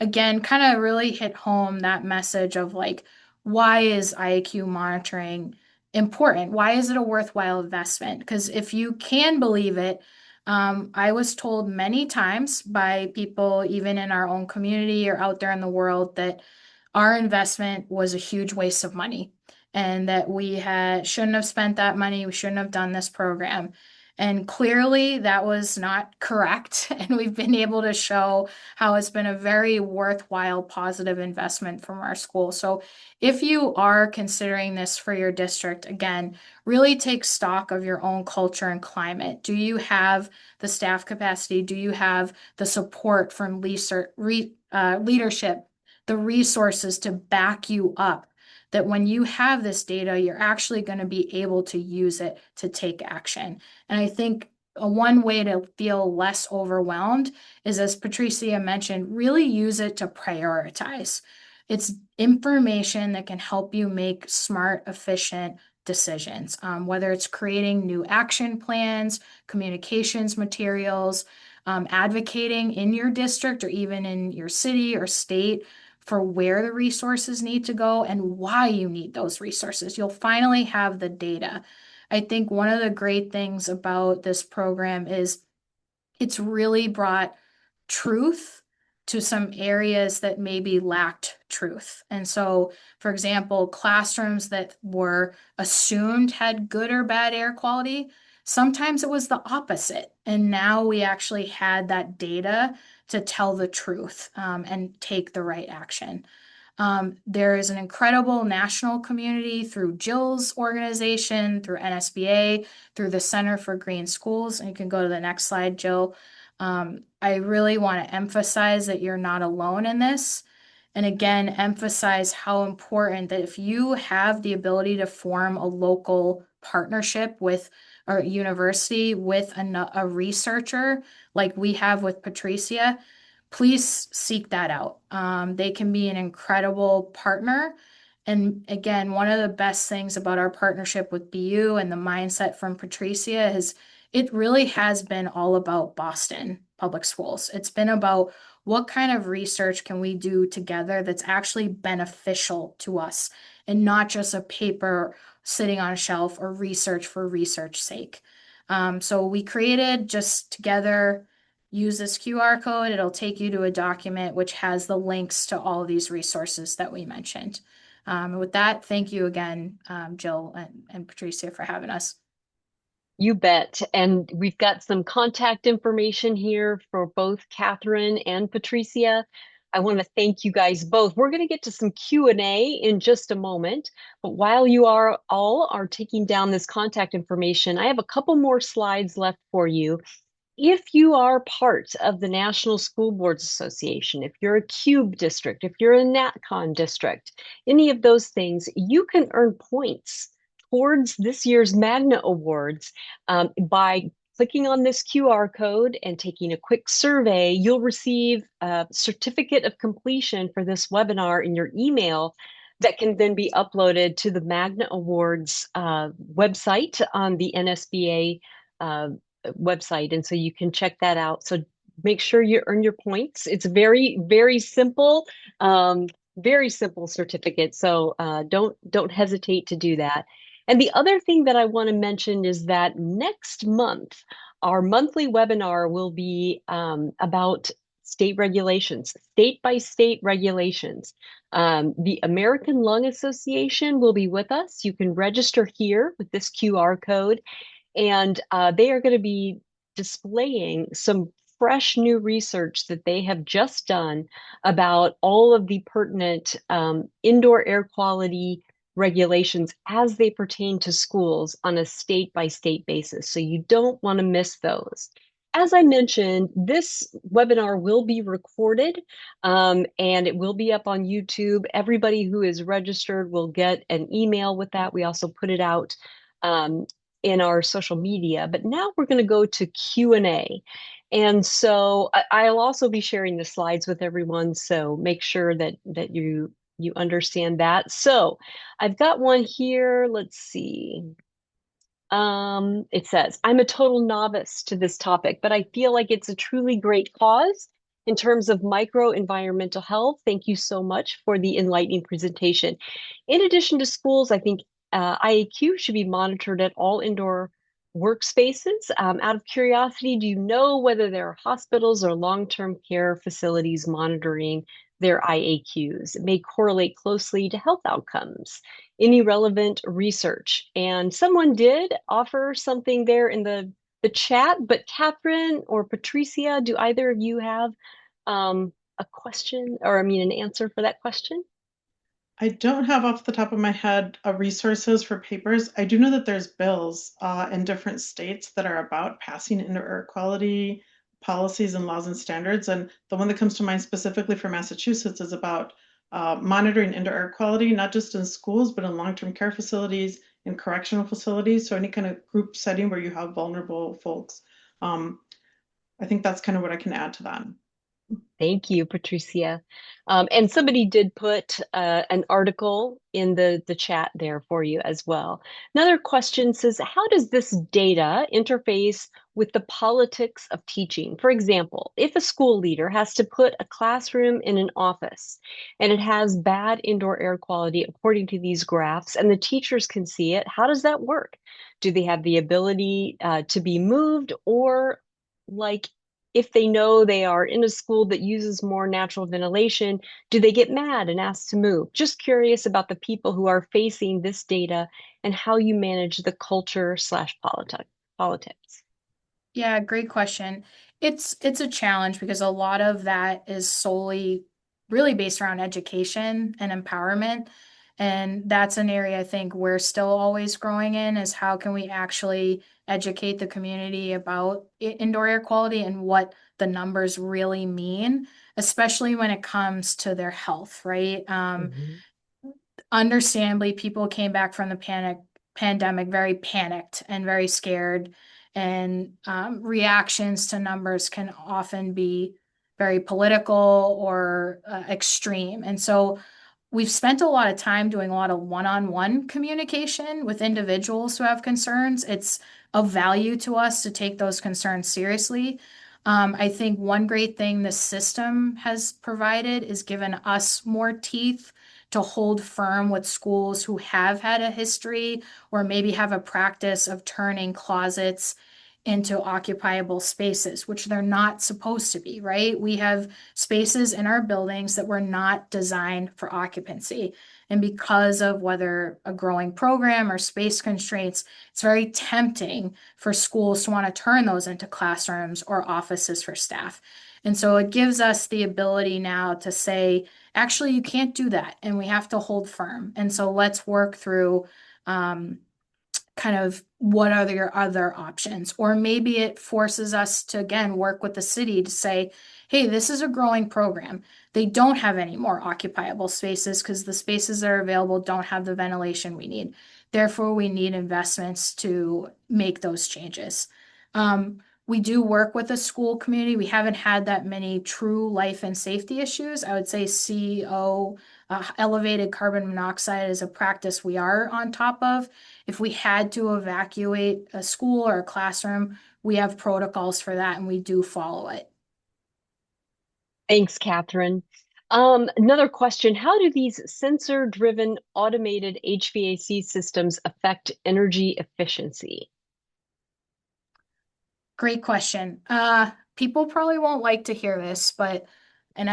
Again, kind of really hit home that message of like, why is IAQ monitoring important? Why is it a worthwhile investment? Because if you can believe it, I was told many times by people, even in our own community or out there in the world, that our investment was a huge waste of money and that shouldn't have spent that money. We shouldn't have done this program. And clearly that was not correct. And we've been able to show how it's been a very worthwhile, positive investment from our school. So if you are considering this for your district, again, really take stock of your own culture and climate. Do you have the staff capacity? Do you have the support from leadership, the resources to back you up? That when you have this data, you're actually going to be able to use it to take action. And I think one way to feel less overwhelmed is, as Patricia mentioned, really use it to prioritize. It's information that can help you make smart, efficient decisions, whether it's creating new action plans, communications materials, advocating in your district or even in your city or state for where the resources need to go and why you need those resources. You'll finally have the data. I think one of the great things about this program is it's really brought truth to some areas that maybe lacked truth. And so, for example, classrooms that were assumed had good or bad air quality, sometimes it was the opposite. And now we actually had that data to tell the truth and take the right action. There is an incredible national community through Jill's organization, through NSBA, through the Center for Green Schools. And you can go to the next slide, Jill. I really want to emphasize that you're not alone in this. And again, emphasize how important that if you have the ability to form a local partnership with a university, with a researcher like we have with Patricia, please seek that out. They can be an incredible partner. And again, one of the best things about our partnership with BU and the mindset from Patricia is it really has been all about Boston public schools. It's been about what kind of research can we do together that's actually beneficial to us and not just a paper sitting on a shelf or research for research sake. So we created just together, use this QR code. It'll take you to a document which has the links to all of these resources that we mentioned. With that, thank you again, Jill and Patricia, for having us.
You bet. And we've got some contact information here for both Katherine and Patricia. I want to thank you guys both. We're going to get to some Q&A in just a moment, but while you are all are taking down this contact information, I have a couple more slides left for you. If you are part of the National School Boards Association, if you're a CUBE district, if you're a NatCon district, any of those things, you can earn points towards this year's Magna Awards by clicking on this QR code and taking a quick survey. You'll receive a certificate of completion for this webinar in your email that can then be uploaded to the Magna Awards website on the NSBA website. And so you can check that out. So make sure you earn your points. It's very, very simple certificate. So don't hesitate to do that. And the other thing that I want to mention is that next month, our monthly webinar will be about state regulations, state by state regulations. The American Lung Association will be with us. You can register here with this QR code, and they are going to be displaying some fresh new research that they have just done about all of the pertinent indoor air quality regulations as they pertain to schools on a state by state basis. So you don't want to miss those. As I mentioned, this webinar will be recorded and it will be up on YouTube. Everybody who is registered will get an email with that. We also put it out um, in our social media. But now we're going to go to Q&A. And so I'll also be sharing the slides with everyone. So make sure that you understand that. So I've got one here. Let's see. It says, I'm a total novice to this topic, but I feel like it's a truly great cause in terms of micro-environmental health. Thank you so much for the enlightening presentation. In addition to schools, I think IAQ should be monitored at all indoor workspaces. Out of curiosity, do you know whether there are hospitals or long-term care facilities monitoring their IAQs? It may correlate closely to health outcomes. Any relevant research? And someone did offer something there in the chat, but Katherine or Patricia, do either of you have a question, or I mean an answer for that question?
I don't have off the top of my head resources for papers. I do know that there's bills in different states that are about passing indoor air quality policies and laws and standards. And the one that comes to mind specifically for Massachusetts is about monitoring indoor air quality, not just in schools, but in long-term care facilities, in correctional facilities. So any kind of group setting where you have vulnerable folks. I think that's kind of what I can add to that.
Thank you, Patricia. And somebody did put an article in the chat there for you as well. Another question says, how does this data interface with the politics of teaching? For example, if a school leader has to put a classroom in an office and it has bad indoor air quality according to these graphs and the teachers can see it, how does that work? Do they have the ability to be moved, or like if they know they are in a school that uses more natural ventilation, do they get mad and ask to move? Just curious about the people who are facing this data and how you manage the culture slash politics.
Yeah, great question. It's a challenge because a lot of that is solely really based around education and empowerment. And that's an area I think we're still always growing in, is how can we actually educate the community about indoor air quality and what the numbers really mean, especially when it comes to their health, right?
Mhm.
Understandably, people came back from the pandemic very panicked and very scared, and reactions to numbers can often be very political or extreme. And so we've spent a lot of time doing a lot of one-on-one communication with individuals who have concerns. It's of value to us to take those concerns seriously. I think one great thing the system has provided is given us more teeth to hold firm with schools who have had a history or maybe have a practice of turning closets into occupiable spaces, which they're not supposed to be, right? We have spaces in our buildings that were not designed for occupancy. And because of whether a growing program or space constraints, it's very tempting for schools to want to turn those into classrooms or offices for staff. And so it gives us the ability now to say, actually, you can't do that, and we have to hold firm. And so let's work through kind of what are your other options? Or maybe it forces us to, again, work with the city to say, hey, this is a growing program. They don't have any more occupiable spaces because the spaces that are available don't have the ventilation we need. Therefore, we need investments to make those changes. We do work with the school community. We haven't had that many true life and safety issues. I would say CO, elevated carbon monoxide, is a practice we are on top of. If we had to evacuate a school or a classroom, we have protocols for that and we do follow it.
Thanks, Catherine. Another question, how do these sensor-driven automated HVAC systems affect energy efficiency?
Great question. People probably won't like to hear this, and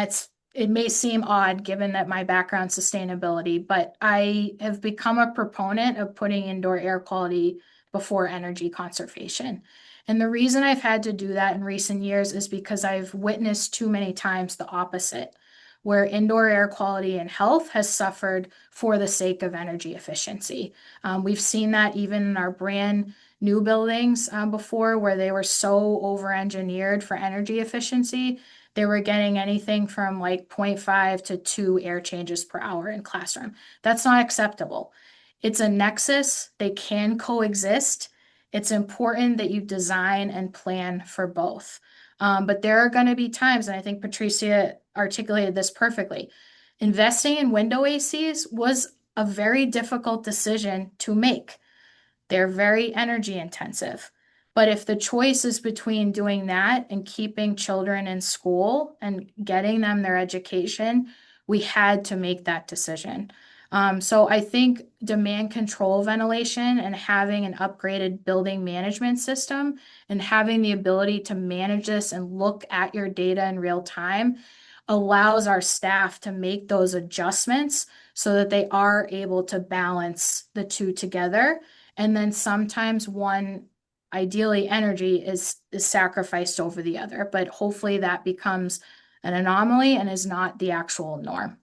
it may seem odd given that my background sustainability, but I have become a proponent of putting indoor air quality before energy conservation. And the reason I've had to do that in recent years is because I've witnessed too many times the opposite, where indoor air quality and health has suffered for the sake of energy efficiency. We've seen that even in our brand new buildings before, where they were so over-engineered for energy efficiency. They were getting anything from like 0.5 to 2 air changes per hour in classroom. That's not acceptable. It's a nexus. They can coexist. It's important that you design and plan for both. But there are going to be times, and I think Patricia articulated this perfectly. Investing in window ACs was a very difficult decision to make. They're very energy intensive. But if the choice is between doing that and keeping children in school and getting them their education, we had to make that decision. So I think demand control ventilation and having an upgraded building management system and having the ability to manage this and look at your data in real time allows our staff to make those adjustments so that they are able to balance the two together. And then sometimes one, ideally energy, is sacrificed over the other, but hopefully that becomes an anomaly and is not the actual norm.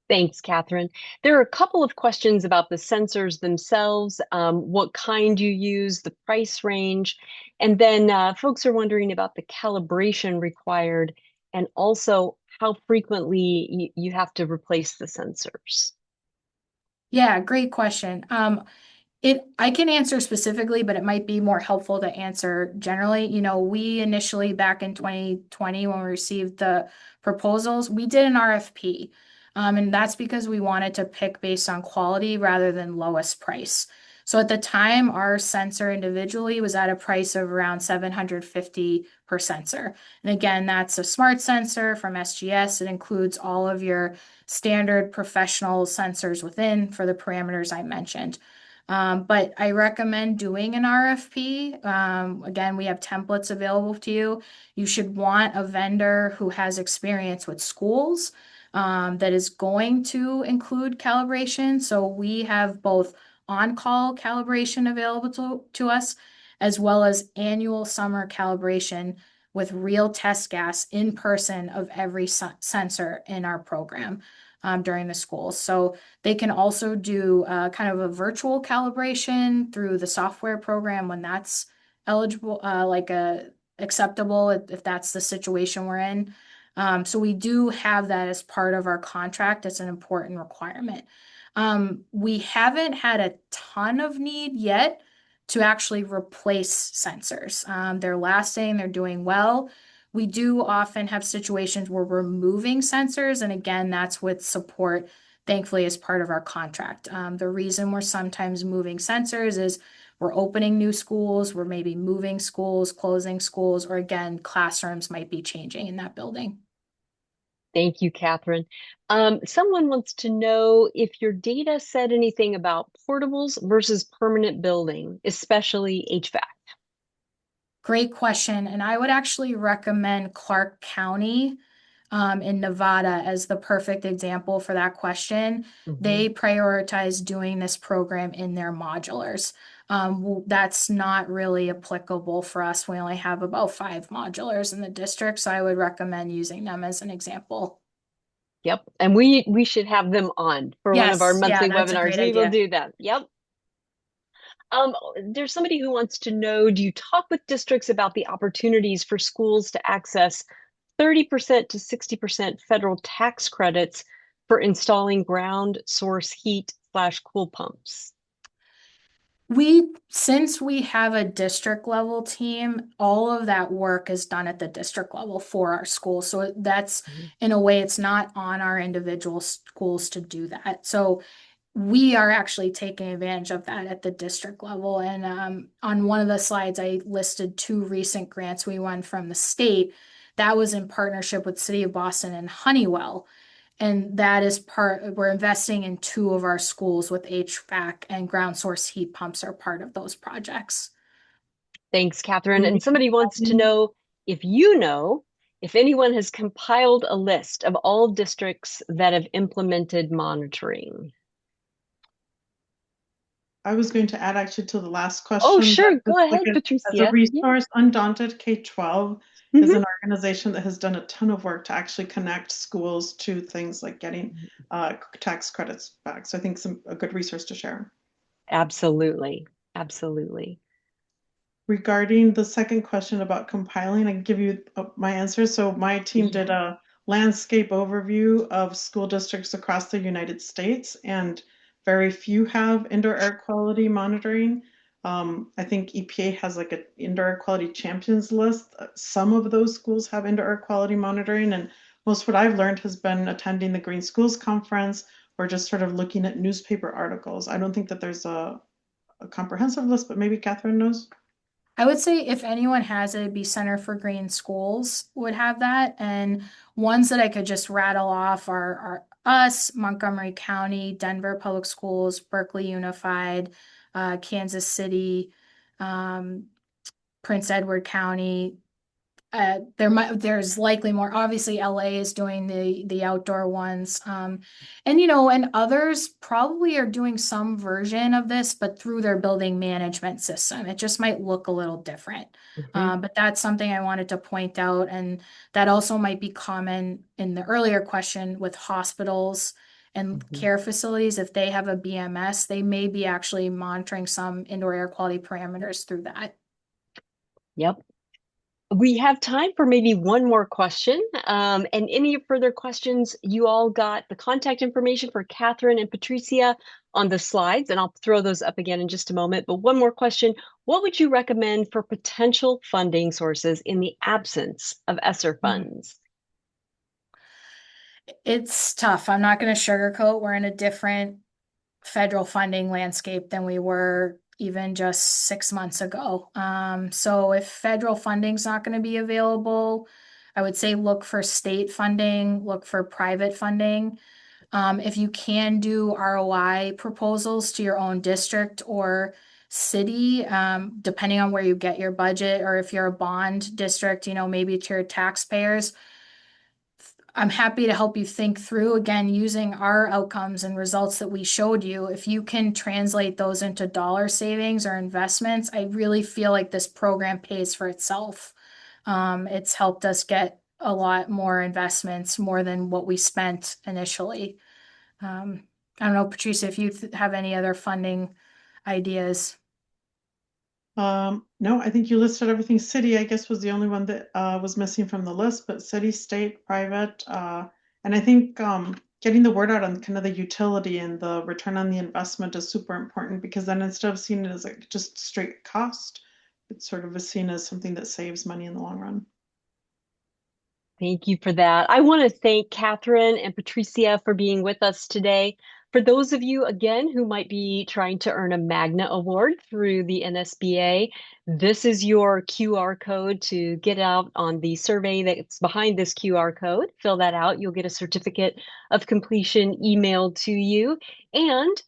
Thanks, Catherine. There are a couple of questions about the sensors themselves, what kind you use, the price range, and then folks are wondering about the calibration required and also how frequently you have to replace the sensors.
Yeah, great question. I can answer specifically, but it might be more helpful to answer generally. We initially, back in 2020, when we received the proposals, we did an RFP. And that's because we wanted to pick based on quality rather than lowest price. So at the time, our sensor individually was at a price of around $750 per sensor. And again, that's a smart sensor from SGS. It includes all of your standard professional sensors within for the parameters I mentioned. But I recommend doing an RFP. Again, we have templates available to you. You should want a vendor who has experience with schools, that is going to include calibration. So we have both on-call calibration available to us, as well as annual summer calibration with real test gas in person of every sensor in our program during the school. So they can also do kind of a virtual calibration through the software program when that's eligible, acceptable if that's the situation we're in. So we do have that as part of our contract. It's an important requirement. We haven't had a ton of need yet to actually replace sensors. They're lasting, they're doing well. We do often have situations where we're moving sensors, and again, that's with support thankfully is part of our contract. The reason we're sometimes moving sensors is we're opening new schools, we're maybe moving schools, closing schools, or again, classrooms might be changing in that building.
Thank you, Catherine. Someone wants to know if your data said anything about portables versus permanent building, especially HVAC.
Great question. And I would actually recommend Clark County in Nevada as the perfect example for that question. They prioritize doing this program in their modulars. That's not really applicable for us. We only have about 5 modulars in the district, so I would recommend using them as an example.
Yep. And we should have them on for one of our
Yes, yeah,
monthly
that's a
webinars.
great
We will
idea.
do that. Yep. There's somebody who wants to know, do you talk with districts about the opportunities for schools to access 30% to 60% federal tax credits for installing ground source heat slash cool pumps?
Since we have a district level team, all of that work is done at the district level for our school. So that's, in a way, it's not on our individual schools to do that. So we are actually taking advantage of that at the district level. And on one of the slides, I listed 2 recent grants we won from the state. That was in partnership with City of Boston and Honeywell. And that is we're investing in 2 of our schools with HVAC, and ground source heat pumps are part of those projects.
Thanks, Catherine. And somebody wants to know if anyone has compiled a list of all districts that have implemented monitoring.
I was going to add actually to the last
Oh,
question.
sure. Go
Like
ahead,
as a
Patricia.
resource, Undaunted K-12 is an organization that has done a ton of work to actually connect schools to things like getting tax credits back. So I think a good resource to share.
Absolutely. Absolutely.
Regarding the second question about compiling, I can give you my answer. So my team did a landscape overview of school districts across the United States, and very few have indoor air quality monitoring. I think EPA has like an indoor air quality champions list. Some of those schools have indoor air quality monitoring, and most what I've learned has been attending the Green Schools Conference or just sort of looking at newspaper articles. I don't think that there's a comprehensive list, but maybe Catherine knows.
I would say if anyone has it, it'd be Center for Green Schools would have that. And ones that I could just rattle off are us, Montgomery County, Denver Public Schools, Berkeley Unified, Kansas City, Prince Edward County, there's likely more. Obviously, LA is doing the outdoor ones, and others probably are doing some version of this, but through their building management system. It just might look a little different. But that's something I wanted to point out, and that also might be common in the earlier question with hospitals and care facilities. If they have a BMS, they may be actually monitoring some indoor air quality parameters through that.
Yep. We have time for maybe one more question. And any further questions, you all got the contact information for Catherine and Patricia on the slides, and I'll throw those up again in just a moment. But one more question. What would you recommend for potential funding sources in the absence of ESSER funds?
It's tough. I'm not going to sugarcoat. We're in a different federal funding landscape than we were even just 6 months ago. So if federal funding's not going to be available, I would say look for state funding, look for private funding. If you can do ROI proposals to your own district or city, depending on where you get your budget, or if you're a bond district, maybe to your taxpayers, I'm happy to help you think through, again, using our outcomes and results that we showed you. If you can translate those into dollar savings or investments, I really feel like this program pays for itself. It's helped us get a lot more investments, more than what we spent initially. I don't know, Patricia, if you have any other funding ideas.
No, I think you listed everything. City, I guess, was the only one that was missing from the list, but city, state, private, and I think getting the word out on kind of the utility and the return on the investment is super important, because then instead of seeing it as like just straight cost, it's sort of seen as something that saves money in the long run.
Thank you for that. I want to thank Katherine and Patricia for being with us today. For those of you, again, who might be trying to earn a Magna Award through the NSBA, this is your QR code to get out on the survey that's behind this QR code. Fill that out. You'll get a certificate of completion emailed to you. And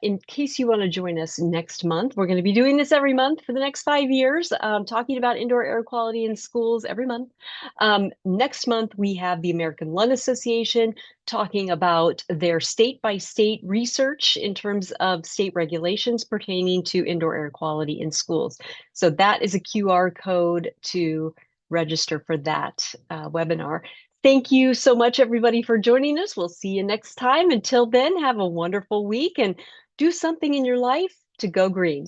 in case you want to join us next month, we're going to be doing this every month for the next 5 years, talking about indoor air quality in schools every month. Next month, we have the American Lung Association talking about their state by state research in terms of state regulations pertaining to indoor air quality in schools. So that is a QR code to register for that webinar. Thank you so much, everybody, for joining us. We'll see you next time. Until then, have a wonderful week and do something in your life to go green.